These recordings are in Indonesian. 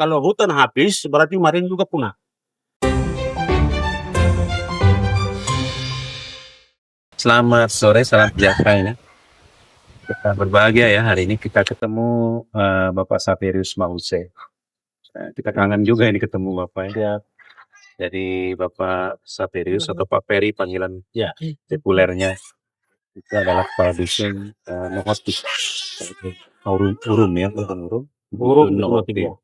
Kalau hutan habis, berarti marin juga punah. Selamat sore, salam sejahtera ya. Kita berbahagia ya hari ini kita ketemu Bapak Saperius Mause. Kita kangen juga ini ketemu Bapak ya. Jadi Bapak Saperius atau Pak Peri panggilan Ya. populernya itu adalah kepala dusun Nohotik. Urum ya, bukan Urum. Urum Nohotik. ya.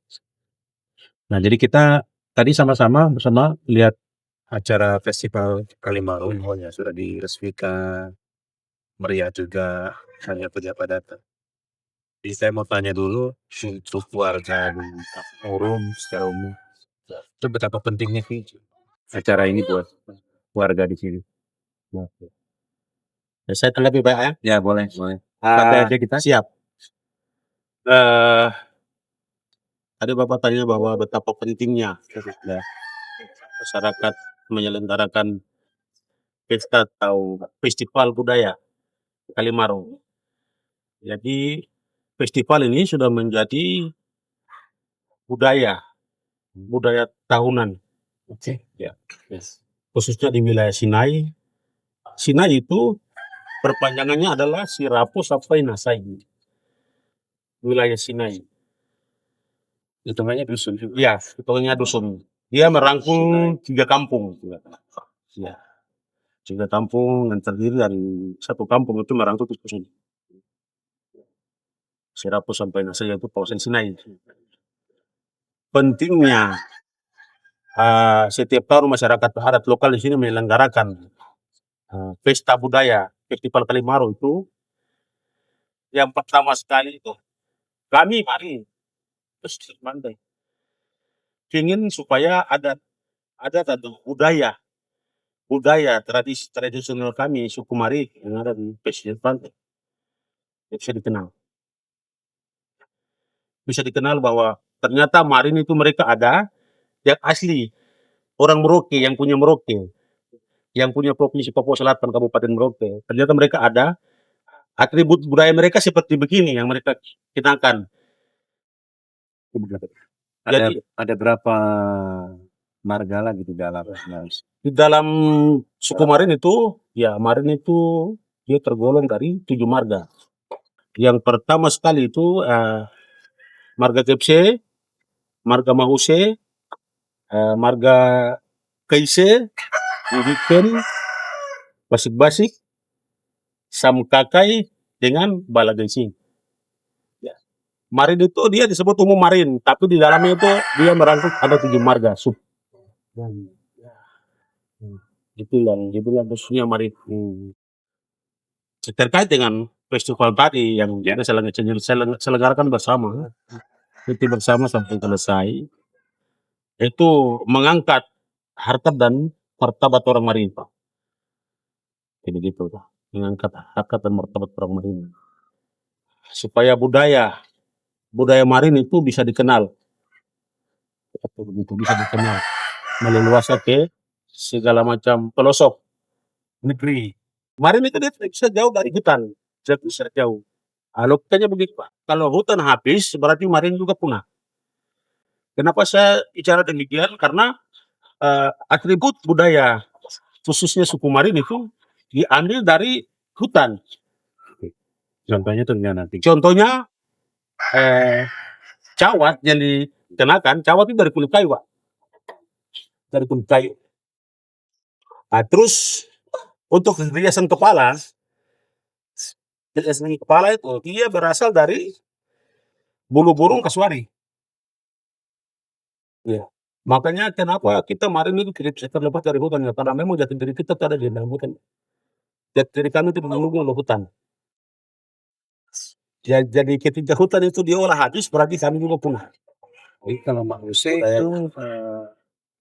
Nah jadi kita tadi sama-sama bersama lihat acara festival Kalimaru ya sudah diresmikan, meriah juga, hanya pejabat datang. Jadi saya mau tanya dulu untuk warga di Urum secara umum, itu betapa pentingnya sih acara ini buat warga di sini. Saya tanggapi Pak ya. Ya boleh. Santai aja kita. Siap. Tadi Bapak tanya bahwa betapa pentingnya masyarakat menyelenggarakan pesta atau festival budaya Kalimaru. Jadi festival ini sudah menjadi budaya tahunan. Oke. Ya. Khususnya di wilayah Sinai. Sinai itu perpanjangannya adalah Sirapo sampai Nasai. Wilayah Sinai. Hitungannya dusun juga. Ya, hitungannya dusun. Dia merangkul 3 kampung. Ya. 3 kampung yang terdiri dari satu kampung itu merangkul ke dusun. Sirapo sampai Nasai yaitu kawasan Sinai. Pentingnya setiap tahun masyarakat adat lokal di sini menyelenggarakan pesta budaya Festival Kalimaru itu yang pertama sekali itu kami mari terus mantai ingin supaya ada satu budaya tradisional kami suku Mari yang ada di pesisir pantai bisa dikenal bahwa ternyata Marin itu mereka ada yang asli orang Merauke yang punya provinsi Papua Selatan Kabupaten Merauke. Ternyata mereka ada atribut budaya mereka seperti begini yang mereka kenakan. Ada berapa marga lagi di dalam? Di dalam suku Marin itu, dia tergolong dari 7 marga. Yang pertama sekali itu marga Kepse, marga Mahuse, marga Keise, Wiken, Basik-Basik, Samkakai, dengan Balagesing. Ya. Marin itu dia disebut umum Marin, tapi di dalamnya itu dia merangkul ada 7 marga sub. Itulah khususnya Marin. Terkait dengan festival tadi yang kita selenggarakan bersama, cuti bersama sampai selesai, itu mengangkat harkat dan martabat orang Marin, Pak. Jadi gitu, Pak. Mengangkat harkat dan martabat orang Marin. Supaya budaya Marin itu bisa dikenal. Bisa dikenal. Meleluas ke segala macam pelosok negeri. Marin itu dia tidak bisa jauh dari hutan. Bisa jauh. Logikanya begitu, Pak. Kalau hutan habis, berarti Marin juga punah. Kenapa saya bicara demikian? Karena atribut budaya, khususnya suku Marin itu diambil dari hutan. Contohnya tuh nanti. Contohnya, cawat yang dikenakan, cawat itu dari kulit kayu, Pak. Dari kulit kayu. Terus untuk hiasan kepala itu dia berasal dari bulu burung kasuari. Ya. Makanya kenapa kita Marin itu tidak bisa terlepas dari hutan, ya? Karena memang jati diri kita ada di dalam hutan. Jati diri kami itu menunggu oleh hutan. Jadi ketika hutan itu diolah habis, berarti kami juga punah. Jadi kalau Mahuse itu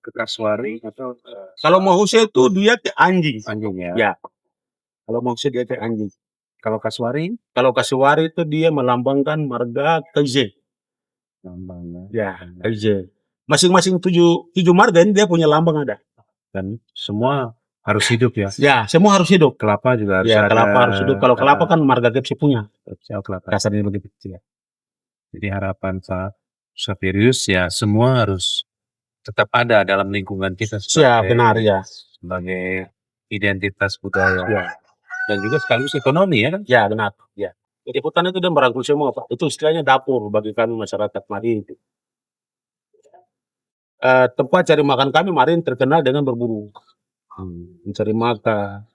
ke Kasuari atau kalau Mahuse itu dia ke anjing. Anjing ya. Ya. Kalau Mahuse dia ke anjing. Kalau Kasuari itu dia melambangkan marga Keije. lambangnya. Ya, Keije. Masing-masing tujuh marga ini dia punya lambang ada. Dan semua harus hidup ya. Ya, semua harus hidup. Kelapa juga harus ada. Kelapa harus hidup. Kalau kelapa kan marga Kepse punya. Kelapa. Kasarnya begitu ya. Jadi harapan Saphirius ya semua harus tetap ada dalam lingkungan kita Siap, benar ya. sebagai identitas budaya Ya, dan juga sekaligus ekonomi ya kan? ya benar. Ya. Jadi hutan itu dia merangkul semua, Pak. Itu istilahnya dapur bagi kami masyarakat Marin. Tempat cari makan kami Marin terkenal dengan berburu. Mencari makan.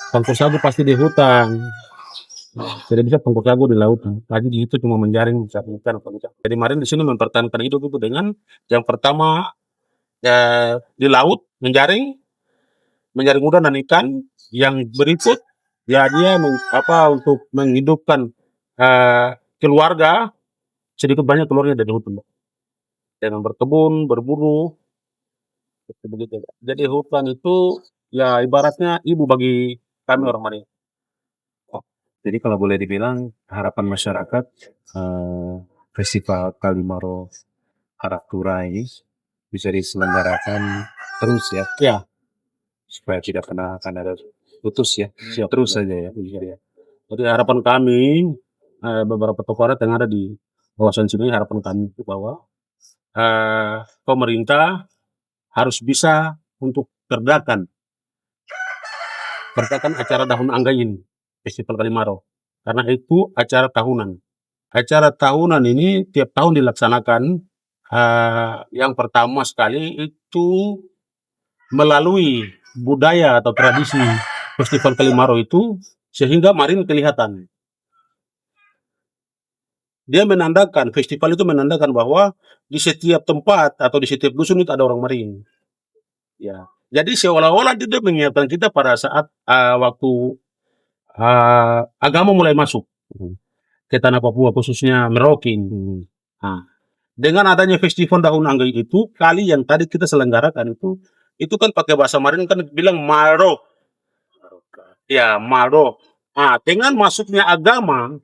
Pangkor sagu pasti di hutan. Tidak bisa pangkor sagu di lautan. Lagi di itu cuma menjaring cari ikan atau ikan. Jadi Marin di sini mempertahankan hidup itu dengan yang pertama di laut menjaring udang dan ikan. Yang berikut ya dia untuk menghidupkan keluarga sedikit banyak keluarnya dari hutan. Dengan berkebun, berburu, seperti begitu. Jadi hutan itu ya ibaratnya ibu bagi kami orang Marin. Jadi kalau boleh dibilang harapan masyarakat Festival Kalimaro Haraktura ini bisa diselenggarakan terus ya. Ya. Supaya tidak pernah akan ada putus ya. Terus saja ya. Jadi harapan kami beberapa tokoh adat yang ada di kawasan sini, harapan kami itu bahwa pemerintah harus bisa untuk perdakan acara Dahun Angga ini, Festival Kalimaro. Karena itu acara tahunan. Acara tahunan ini tiap tahun dilaksanakan. Yang pertama sekali itu melalui budaya atau tradisi Festival Kalimaro itu sehingga Marin kelihatan. Dia menandakan, festival itu menandakan bahwa di setiap tempat atau di setiap dusun itu ada orang Marin. Ya. Jadi seolah-olah dia mengingatkan kita pada saat waktu agama mulai masuk ke tanah Papua, khususnya Merauke. Nah, dengan adanya festival Dahun Angga itu, kali yang tadi kita selenggarakan itu kan pakai bahasa Marin kan bilang maro. Ya, maro. Nah, dengan masuknya agama,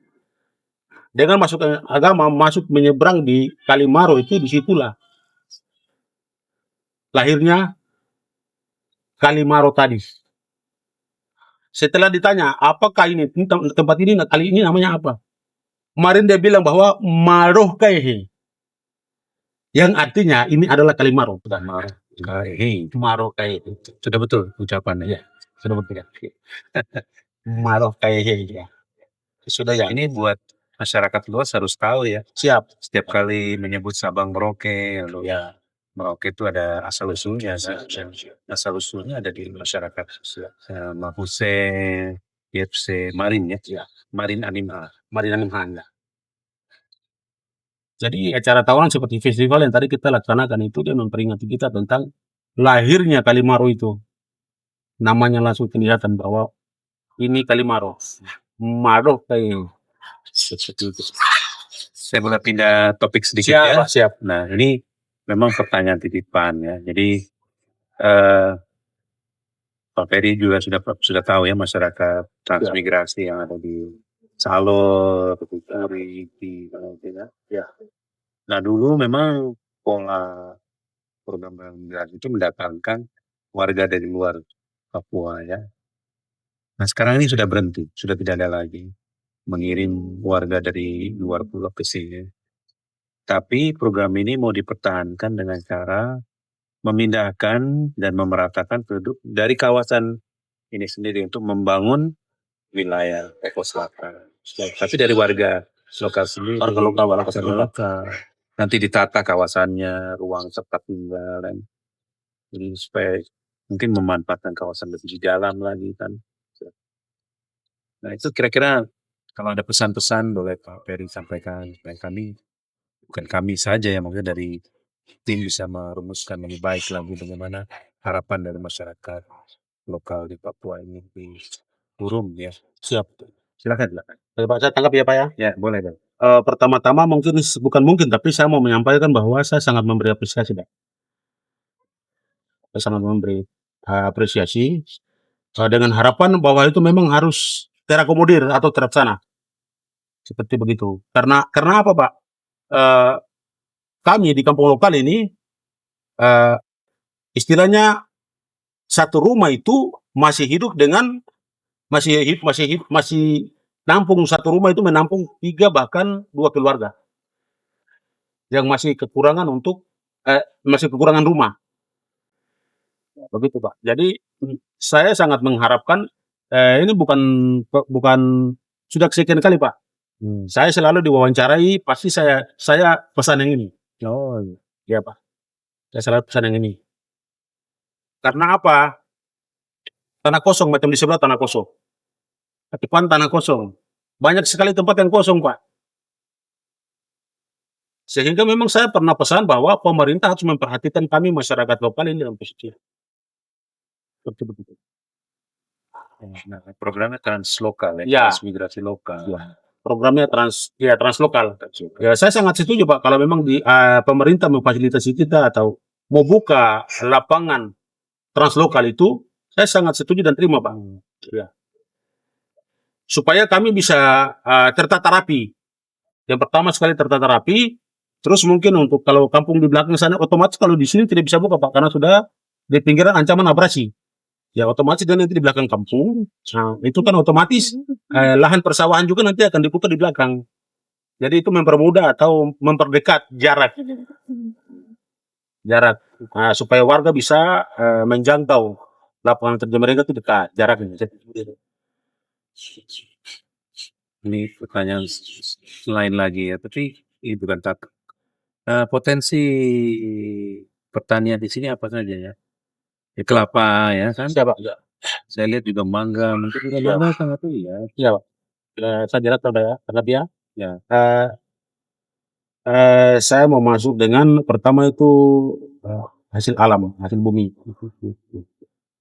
masuk menyeberang di Kalimaro itu disitulah lahirnya Kalimaro tadi. Setelah ditanya, apakah ini tempat ini kali ini namanya apa? Kemarin dia bilang bahwa Maroh Kaihe, yang artinya ini adalah Kalimaro. Maroh Kaihe. Sudah betul ucapannya. Ya, sudah betul ya. Maroh Kaihe ya. Sudah ya. Ini buat masyarakat luas harus tahu ya. Siap. Setiap kali menyebut Sabang Merauke, lalu Ya. Merauke itu ada asal usulnya. Asal usulnya ada di masyarakat Mapuse, Yepse, Marin ya. Marin Animal. Ya. Jadi acara tahunan seperti festival yang tadi kita laksanakan itu dia memperingati kita tentang lahirnya Kalimaro itu. Namanya langsung kelihatan bahwa ini Kalimaro. Maroh kayak Saya boleh pindah topik sedikit siap, ya. Pak, siap. Nah ini memang pertanyaan titipan ya. Jadi Pak Ferry juga sudah tahu ya masyarakat transmigrasi yang ada di Salo, Putri, di ya. Nah dulu memang pola program migrasi itu mendatangkan warga dari luar Papua ya. Nah sekarang ini sudah berhenti, sudah tidak ada lagi mengirim warga dari luar pulau ke sini. Tapi program ini mau dipertahankan dengan cara memindahkan dan memeratakan penduduk dari kawasan ini sendiri untuk membangun wilayah Eko Selatan. Tapi dari warga lokal sendiri, Warga lokal. nanti ditata kawasannya, ruang tempat tinggal, dan jadi supaya mungkin memanfaatkan kawasan lebih di dalam lagi kan. Nah itu kira-kira kalau ada pesan-pesan boleh Pak Ferry sampaikan supaya kami, bukan kami saja ya, maksudnya dari tim bisa merumuskan lebih baik lagi bagaimana harapan dari masyarakat lokal di Papua ini di Purum ya. Siap. Silakan. Pak, saya tangkap ya Pak ya. Ya boleh dong. Pertama-tama bukan mungkin, tapi saya mau menyampaikan bahwa saya sangat memberi apresiasi, Pak. Saya sangat memberi apresiasi dengan harapan bahwa itu memang harus terakomodir atau terlaksana. Seperti begitu. Karena apa, Pak? Kami di kampung lokal ini istilahnya satu rumah itu masih hidup dengan masih nampung satu rumah itu menampung 3 bahkan 2 keluarga. yang masih kekurangan untuk masih kekurangan rumah. Begitu, Pak. Jadi, saya sangat mengharapkan, ini bukan sudah kesekian kali, Pak. Saya selalu diwawancarai, pasti saya pesan yang ini. Oh, Iya, Pak. Saya selalu pesan yang ini. Karena apa? Tanah kosong, macam di sebelah tanah kosong. Depan tanah kosong. Banyak sekali tempat yang kosong, Pak. Sehingga memang saya pernah pesan bahwa pemerintah harus memperhatikan kami masyarakat lokal ini dalam posisi seperti begitu. nah, programnya translokal ya, Ya. transmigrasi lokal. Ya. Programnya translokal. Ya, saya sangat setuju, Pak, kalau memang pemerintah memfasilitasi kita atau mau buka lapangan translokal itu, saya sangat setuju dan terima, Pak. Ya. Supaya kami bisa tertata rapi. Yang pertama sekali tertata rapi, terus mungkin untuk kalau kampung di belakang sana, otomatis kalau di sini tidak bisa buka, Pak, karena sudah di pinggiran ancaman abrasi. Ya, otomatis dia nanti di belakang kampung. Nah, itu kan otomatis lahan persawahan juga nanti akan dibuka di belakang. Jadi itu mempermudah atau memperdekat jarak supaya warga bisa menjangkau lapangan kerja mereka itu dekat jaraknya. Ini pertanyaan lain lagi ya, tapi itu kan potensi pertanian di sini apa saja ya? Ya kelapa ya kan? Siapa? Ya, Saya lihat juga mangga, mungkin juga Iya. mangga sangat tinggi ya. ya, Pak. Saya jelas karena dia. Ya. Saya mau masuk dengan pertama itu hasil alam, hasil bumi.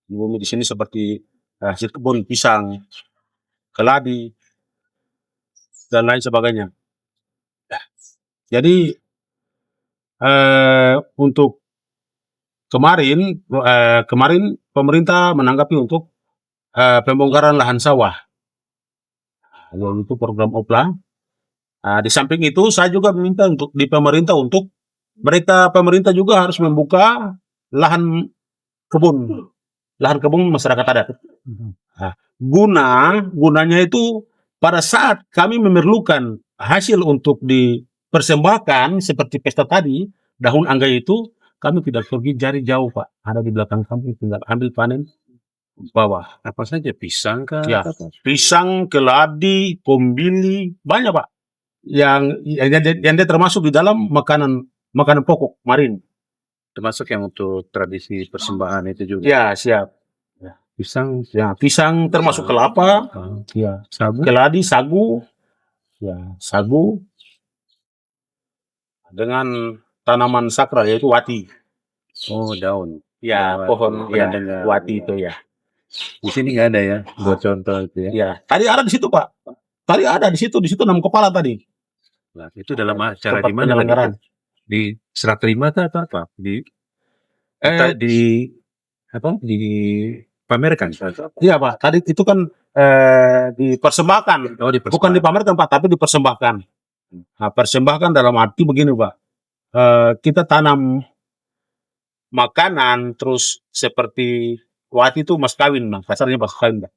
Bumi di sini seperti hasil kebun pisang, keladi, dan lain sebagainya. Jadi untuk kemarin pemerintah menanggapi untuk pembongkaran lahan sawah, yaitu program OPLA. Di samping itu saya juga meminta untuk di pemerintah untuk pemerintah juga harus membuka lahan kebun masyarakat adat. Gunanya itu pada saat kami memerlukan hasil untuk dipersembahkan seperti pesta tadi, daun anggai itu kami tidak pergi cari jauh, Pak. Ada di belakang kami, tinggal ambil panen bawah. Apa saja pisang kah? Ya, Apa? pisang, keladi, kombili, banyak, Pak. Yang dia termasuk di dalam makanan pokok marin. Termasuk yang untuk tradisi persembahan itu juga. Ya, siap. Pisang, Pisang termasuk kelapa, ya, sagu. keladi, sagu, ya, sagu dengan tanaman sakral yaitu wati. Oh, daun. Ya, Ya, pohon pernah ya, dengar. wati itu ya. Di sini nggak ada ya, buat contoh itu ya. Ya, tadi ada di situ, Pak. Tadi ada di situ 6 kepala tadi. Nah, itu dalam acara Tempat di mana lagi? penyelenggaraan. Di serah terima atau apa? Di dipamerkan. Iya, Pak. Tadi itu kan dipersembahkan. Oh, Bukan dipamerkan, Pak, tapi dipersembahkan. Nah, persembahkan dalam arti begini, Pak. Kita tanam makanan terus seperti wati itu mas kawin, Bang. Kasarnya mas kawin, Bang.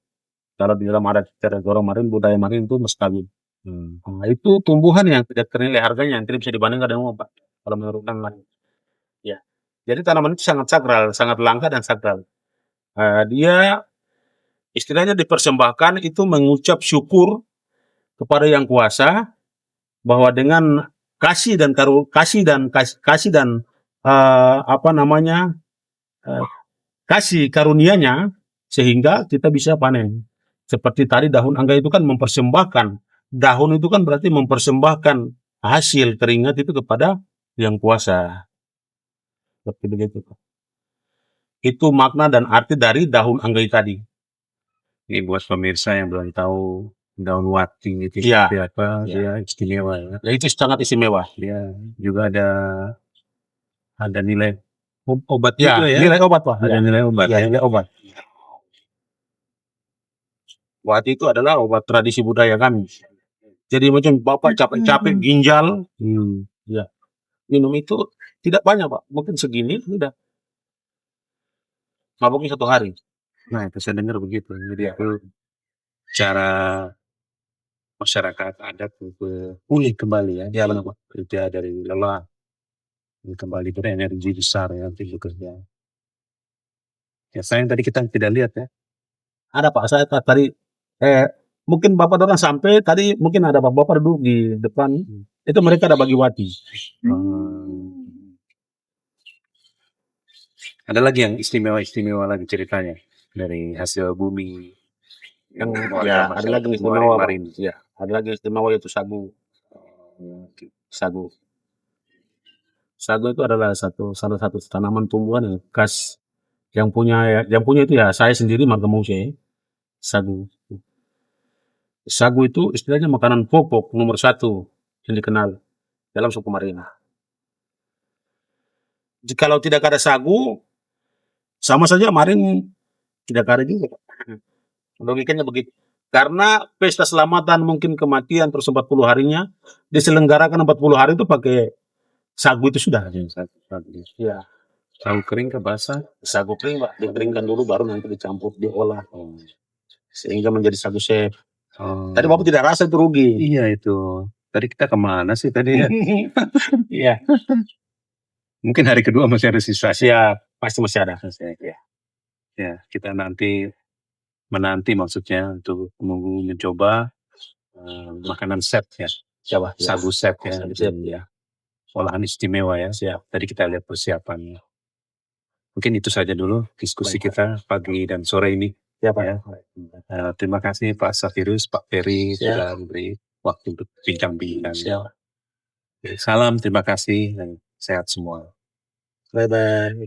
Kalau di dalam adat orang marin, budaya marin itu mas kawin. Nah, itu tumbuhan yang tidak ternilai harganya, yang tidak bisa dibandingkan dengan uang, Pak. Kalau menurut orang lain. Ya. Jadi tanaman itu sangat sakral, sangat langka dan sakral. Dia istilahnya dipersembahkan itu mengucap syukur kepada yang kuasa bahwa dengan kasih dan kasih karunianya sehingga kita bisa panen. Seperti tadi daun angga itu kan mempersembahkan, daun itu kan berarti mempersembahkan hasil keringat itu kepada yang kuasa. Seperti begitu. Itu makna dan arti dari daun anggai tadi. Ini buat pemirsa yang belum tahu daun wati itu Iya. seperti apa, Iya. dia istimewa ya. Ya, itu sangat istimewa. Dia juga ada nilai obat Ya, juga ya. nilai obat, Pak. Ada nilai obat Ya, ya. nilai obat. Wati itu adalah obat tradisi budaya kami. Jadi macam Bapak capek-capek ginjal, ya. Minum itu tidak banyak, Pak. Mungkin segini sudah. Mabuknya 1 hari. Nah, itu saya dengar begitu. Jadi itu cara masyarakat adat untuk pulih kembali ya. Ya, benar, Pak. Kerja dari lelah. kembali berenergi besar ya untuk bekerja. Ya sayang tadi kita tidak lihat ya. Ada Pak, saya tadi mungkin Bapak dorang sampai tadi mungkin ada Bapak duduk di depan. Itu mereka ada bagi wati. Ada lagi yang istimewa lagi ceritanya dari hasil bumi yang Ya, ada lagi yang istimewa, Pak. kemarin. Ya, ada lagi yang istimewa yaitu sagu. Sagu. Sagu itu adalah salah satu tanaman tumbuhan yang khas yang punya itu ya saya sendiri Marga Mose. Sagu. Sagu itu istilahnya makanan pokok nomor 1 yang dikenal dalam suku Marina. Jikalau tidak ada sagu, sama saja Marin tidak ada juga. Logikanya begitu. Karena pesta selamatan mungkin kematian terus 40 harinya diselenggarakan 40 hari itu pakai sagu itu sudah. Ya. Sagu kering ke basah? Sagu kering Pak, dikeringkan dulu baru nanti dicampur diolah. Sehingga menjadi sagu sep. Tadi Bapak tidak rasa itu rugi. Iya itu. Tadi kita kemana sih tadi ya? Iya. Mungkin hari kedua masih ada sisa. Siap, pasti masih ada. Ya, kita menanti maksudnya untuk mencoba makanan sep ya. Siapa? Sagu sep ya. Sagu sep, ya. Olahan istimewa ya. Siap. Tadi kita lihat persiapannya. Mungkin itu saja dulu diskusi kita pagi dan sore ini. Siapa? Ya. Terima kasih Pak Safirus, Pak Ferry sudah memberi waktu untuk bincang-bincang. Siap. Salam, terima kasih dan sehat semua. Bye-bye.